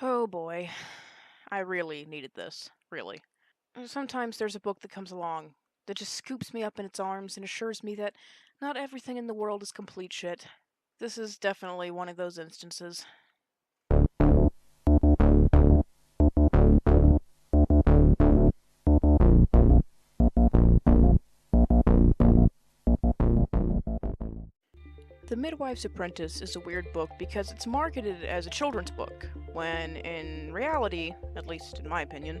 Oh boy, I really needed this, really. Sometimes there's a book that comes along that just scoops me up in its arms and assures me that not everything in the world is complete shit. This is definitely one of those instances. The Midwife's Apprentice is a weird book because it's marketed as a children's book, when in reality, at least in my opinion,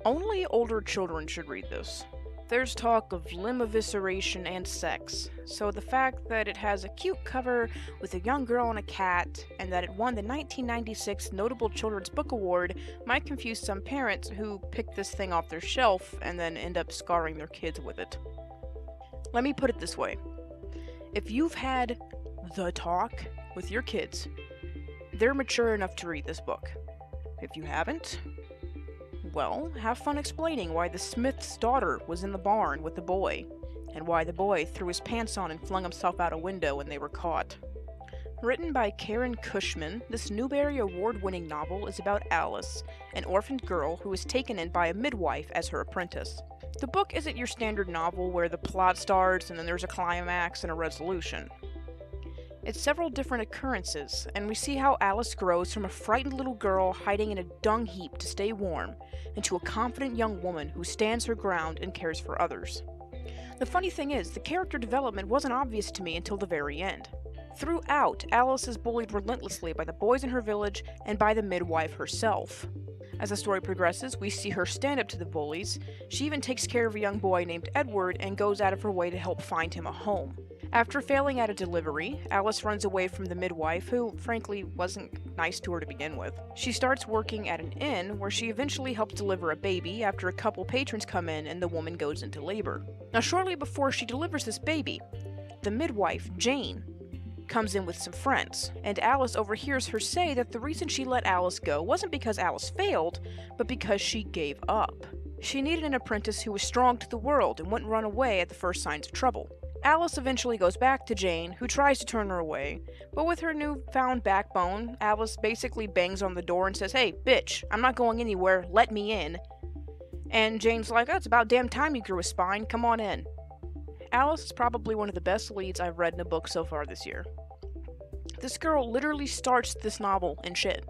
only older children should read this. There's talk of limb evisceration and sex, so the fact that it has a cute cover with a young girl and a cat, and that it won the 1996 Notable Children's Book Award might confuse some parents who pick this thing off their shelf and then end up scarring their kids with it. Let me put it this way. If you've had the talk with your kids, they're mature enough to read this book. If you haven't, well, have fun explaining why the smith's daughter was in the barn with the boy, and why the boy threw his pants on and flung himself out a window when they were caught. Written by Cushman, this Newbery Award-winning novel is about Alice, an orphaned girl who is taken in by a midwife as her apprentice. The book isn't your standard novel where the plot starts and then there's a climax and a resolution. It's several different occurrences, and we see how Alice grows from a frightened little girl hiding in a dung heap to stay warm, into a confident young woman who stands her ground and cares for others. The funny thing is, the character development wasn't obvious to me until the very end. Throughout, Alice is bullied relentlessly by the boys in her village and by the midwife herself. As the story progresses, we see her stand up to the bullies. She even takes care of a young boy named Edward and goes out of her way to help find him a home. After failing at a delivery, Alice runs away from the midwife, who, frankly, wasn't nice to her to begin with. She starts working at an inn, where she eventually helps deliver a baby after a couple patrons come in and the woman goes into labor. Now, shortly before she delivers this baby, the midwife, Jane, comes in with some friends, and Alice overhears her say that the reason she let Alice go wasn't because Alice failed, but because she gave up. She needed an apprentice who was strong to the world and wouldn't run away at the first signs of trouble. Alice eventually goes back to Jane, who tries to turn her away, but with her newfound backbone, Alice basically bangs on the door and says, "Hey, bitch, I'm not going anywhere, let me in." And Jane's like, "Oh, it's about damn time you grew a spine, come on in." Alice is probably one of the best leads I've read in a book so far this year. This girl literally starts this novel in shit.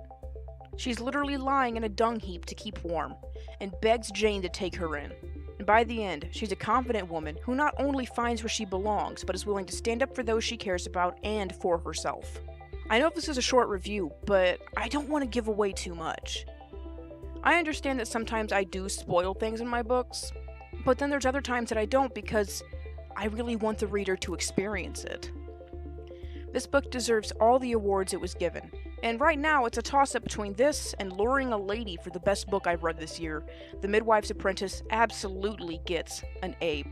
She's literally lying in a dung heap to keep warm, and begs Jane to take her in. And by the end, she's a confident woman who not only finds where she belongs, but is willing to stand up for those she cares about and for herself. I know this is a short review, but I don't want to give away too much. I understand that sometimes I do spoil things in my books, but then there's other times that I don't because I really want the reader to experience it. This book deserves all the awards it was given, and right now it's a toss-up between this and Luring a Lady for the best book I've read this year. The Midwife's Apprentice absolutely gets an A+.